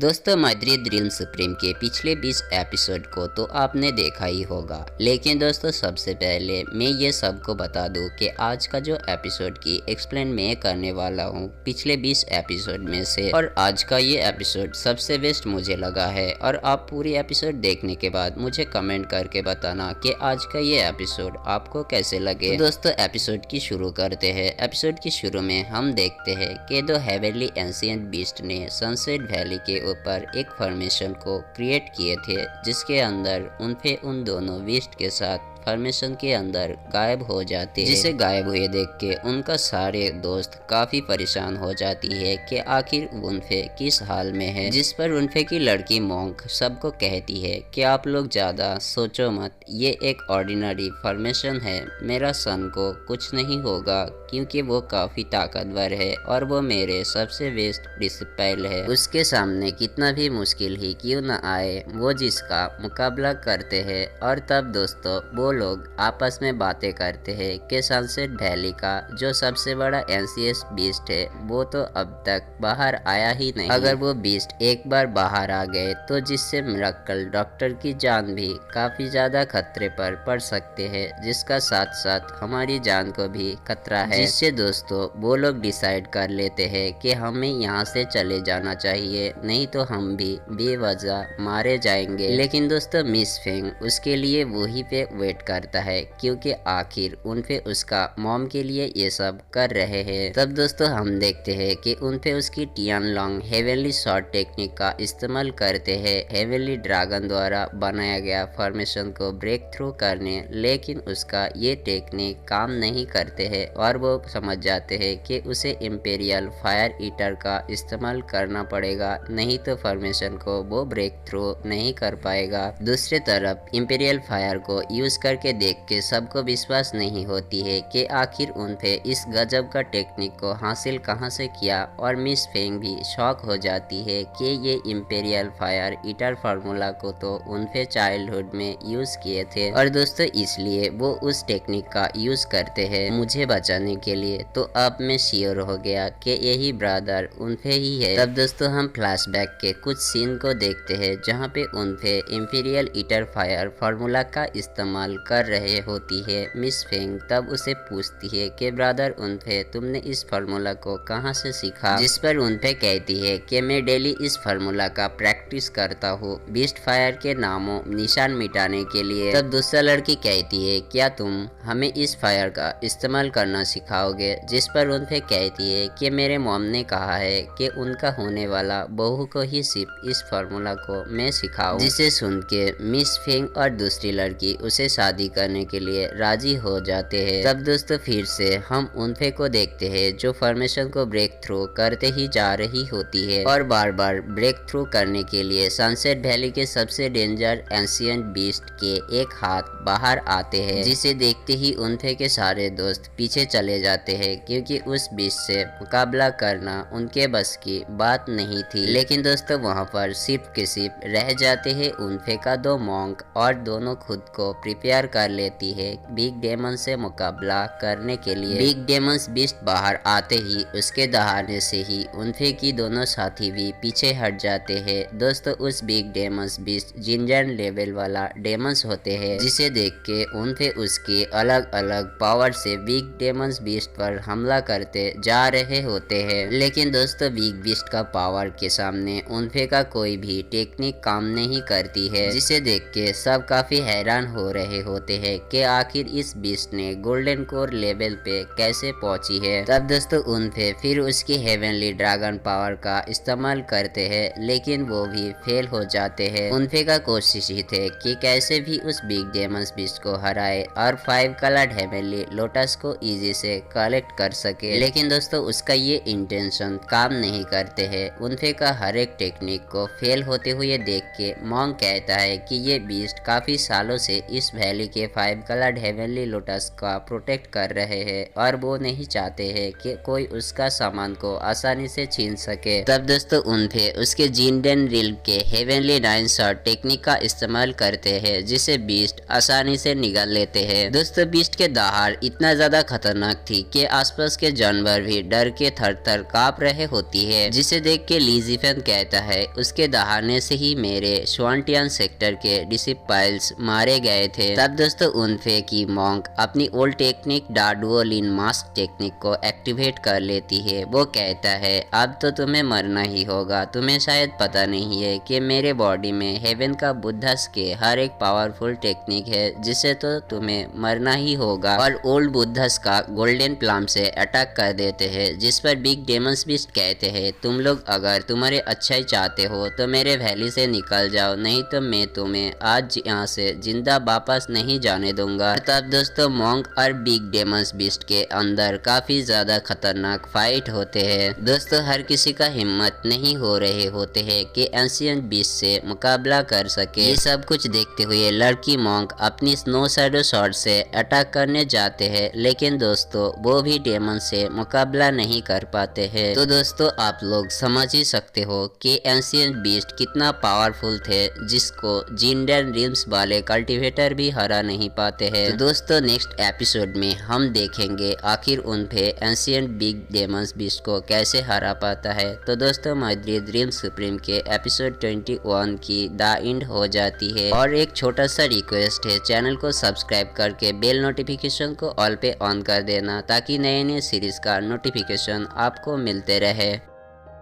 दोस्तों, Madrid dream supreme के पिछले 20 एपिसोड को तो आपने देखा ही होगा, लेकिन दोस्तों सबसे पहले मैं ये सबको बता दूं कि आज का जो एपिसोड की एक्सप्लेन मैं करने वाला हूँ पिछले 20 एपिसोड में से, और आज का ये एपिसोड सबसे बेस्ट मुझे लगा है। और आप पूरी एपिसोड देखने के बाद मुझे कमेंट करके बताना कि आज का ये एपिसोड आपको कैसे लगे। तो दोस्तों एपिसोड की शुरू करते हैं। एपिसोड की शुरू में हम देखते हैं कि दो हेवनली एंशिएंट बीस्ट ने सनसेट वैली के ऊपर एक फॉर्मेशन को क्रिएट किए थे, जिसके अंदर उन दोनों बीस्ट के साथ फॉर्मेशन के अंदर गायब हो जाते हैं। जिसे गायब हुए देख के उनका सारे दोस्त काफी परेशान हो जाती है कि आखिर उनफे किस हाल में है। जिस पर उनफे की लड़की मोंक सबको कहती है कि आप लोग ज्यादा सोचो मत, ये एक ऑर्डिनरी फॉर्मेशन है, मेरा सन को कुछ नहीं होगा क्योंकि वो काफी ताकतवर है और वो मेरे सबसे बेस्ट डिसिपल है। उसके सामने कितना भी मुश्किल ही क्यों न आए, वो जिसका मुकाबला करते हैं। और तब दोस्तों वो लोग आपस में बातें करते हैं कि सनसेट वैली का जो सबसे बड़ा एंशियस बीस्ट है वो तो अब तक बाहर आया ही नहीं। अगर वो बीस्ट एक बार बाहर आ गए तो जिससे मिरेकल डॉक्टर की जान भी काफी ज्यादा खतरे पर पड़ सकते हैं, जिसका साथ साथ हमारी जान को भी खतरा है। जिससे दोस्तों वो लोग डिसाइड कर लेते हैं कि हमें यहाँ से चले जाना चाहिए, नहीं तो हम भी बेवजह मारे जाएंगे। लेकिन दोस्तों मिस फेंग उसके लिए वहीं पे वेट करता है, क्योंकि आखिर उनपे उसका मॉम के लिए ये सब कर रहे हैं। तब दोस्तों हम देखते हैं कि उनपे उसकी Tian long heavenly short technique का इस्तेमाल करते हैं हेवनली ड्रैगन द्वारा बनाया गया फॉर्मेशन को ब्रेक थ्रू करने। लेकिन उसका ये टेक्निक काम नहीं करते हैं और वो समझ जाते हैं कि उसे इंपीरियल फायर ईटर का इस्तेमाल करना पड़ेगा, नहीं तो फॉर्मेशन को वो ब्रेक थ्रू नहीं कर पाएगा। दूसरी तरफ इंपीरियल फायर को यूज करके देख के सबको विश्वास नहीं होती है कि आखिर उनपे इस गजब का टेक्निक को हासिल कहां से किया। और मिस फेंग भी शॉक हो जाती है कि ये इंपीरियल फायर ईटर फार्मूला को तो उनपे चाइल्डहुड में यूज किए थे, और दोस्तों इसलिए वो उस टेक्निक का यूज करते हैं मुझे बचाने के लिए। तो अब मैं श्योर हो गया कि यही ब्रदर उनपे ही है। तब दोस्तों हम फ्लैशबैक के कुछ सीन को देखते हैं जहाँ पे उनपे इंपीरियल ईटर फायर फार्मूला का इस्तेमाल कर रहे होती है मिस फेंग। तब उसे पूछती है कि ब्रदर उनपे तुमने इस फार्मूला को कहां से सीखा। जिस पर उनपे कहती है कि मैं डेली इस फार्मूला का प्रैक्टिस करता हूँ बीस्ट फायर के नामों निशान मिटाने के लिए। तब दूसरा लड़की कहती है क्या तुम हमें इस फायर का इस्तेमाल करना सिखाओगे। जिस पर उनपे कहती है कि मेरे मॉम ने कहा है कि उनका होने वाला बहू को ही सिर्फ इस फार्मूला को मैं सिखाऊं। जिसे सुन के मिस फेंग और दूसरी लड़की उसे शादी करने के लिए राजी हो जाते हैं। तब दोस्तों फिर से हम उनफे को देखते हैं जो फॉर्मेशन को ब्रेक थ्रू करते ही जा रही होती है और बार बार ब्रेक थ्रू करने के लिए सनसेट वैली के सबसे डेंजर एंशिएंट बीस्ट के एक हाथ बाहर आते हैं। जिसे देखते ही उनफे के सारे दोस्त पीछे चले जाते हैं, क्योंकि उस बीस्ट से मुकाबला करना उनके बस की बात नहीं थी। लेकिन दोस्तों वहाँ पर सिर्फ के सिर्फ रह जाते हैं उनफे का दो मॉन्क, और दोनों खुद को प्रिपेयर कर लेती है बिग डेमन से मुकाबला करने के लिए। बिग डेमंस बीस्ट बाहर आते ही उसके दहाड़ने से ही उनफे की दोनों साथी भी पीछे हट जाते हैं। दोस्तों उस big demons beast ginger level वाला डेमंस होते हैं, जिसे देख के उनफे उसके अलग अलग पावर से बिग डेमंस बीस्ट पर हमला करते जा रहे होते हैं। लेकिन दोस्तों बिग बीस्ट का पावर के सामने उनफे का कोई भी टेक्निक काम नहीं करती है, जिसे देख के सब काफी हैरान हो रहे होते हैं कि आखिर इस बीस्ट ने गोल्डन कोर लेवल पे कैसे पहुंची है। तब दोस्तों उनफे फिर उसकी हेवनली ड्रैगन पावर का इस्तेमाल करते हैं, लेकिन वो भी फेल हो जाते हैं। उनफे का कोशिश ही थे कि कैसे भी उस बिग डेमंस बीस्ट को हराए और 5 कलर्ड हेवनली लोटस को इजी से कलेक्ट कर सके। लेकिन दोस्तों उसका ये इंटेंशन काम नहीं करते हैं। उनफे का हर एक टेक्निक को फेल होते हुए देख के मॉन्ग कहता है कि ये बीस्ट काफी सालों से इस वैली के 5 कलर्ड हेवनली लोटस का प्रोटेक्ट कर रहे हैं और वो नहीं चाहते हैं कि कोई उसका सामान को आसानी से छीन सके। तब दोस्तों उनफे उसके जिंडन रिल के हेवनली 9 शॉट टेक्निक का इस्तेमाल करते हैं, जिसे बीस्ट आसानी से निगल लेते हैं। दोस्तों बीस्ट के दहाड़ इतना ज्यादा खतरनाक थी कि आसपास के जानवर भी डर के थर-थर कांप रहे होती है, जिसे देख के ली ज़िफ़ेन कहता है उसके दहाड़ने से ही मेरे श्वानटियान सेक्टर के डिसिपाइल्स मारे गए थे। तब दोस्तों उनफे की मॉन्क अपनी ओल्ड टेक्निक डार्डुओलिन मास्क टेक्निक को एक्टिवेट कर लेती है। वो कहता है अब तो तुम्हें मरना ही होगा, तुम्हें शायद पता नहीं है कि मेरे बॉडी में हेवन का बुद्धस के हर एक पावरफुल टेक्निक है जिसे तो तुम्हें मरना ही होगा। और ओल्ड बुद्धस का गोल्डन प्लम से अटैक कर देते हैं, जिस पर बिग डेमंस भी कहते हैं तुम लोग अगर तुम्हारे अच्छाई चाहते हो तो मेरे वैली से निकल जाओ, नहीं तो मैं तुम्हें आज यहाँ से जिंदा वापस नहीं जाने दूंगा। तब दोस्तों मॉन्क और बिग डेमंस बीस्ट के अंदर काफी ज्यादा खतरनाक फाइट होते हैं। दोस्तों हर किसी का हिम्मत नहीं हो रहे होते हैं कि एंशिएंट बीस्ट से मुकाबला कर सके। ये सब कुछ देखते हुए लड़की मॉन्क अपनी स्नो शैडो शॉर्ट से अटैक करने जाते हैं, लेकिन दोस्तों वो भी डेमन से मुकाबला नहीं कर पाते हैं। तो दोस्तों आप लोग समझ ही सकते हो कि एंशिएंट बीस्ट कितना पावरफुल थे, जिसको जिंडर रिम्स वाले कल्टीवेटर भी हरा नहीं पाते हैं। तो दोस्तों नेक्स्ट एपिसोड में हम देखेंगे आखिर उन पे एंशिएंट बिग डेमंस बीस्ट को कैसे हरा पाता है। तो दोस्तों माय ड्रीम सुप्रीम के एपिसोड 21 की द एंड हो जाती है। और एक छोटा सा रिक्वेस्ट है, चैनल को सब्सक्राइब करके बेल नोटिफिकेशन को ऑल पे ऑन कर देना ताकि नए नए सीरीज का नोटिफिकेशन आपको मिलते रहे।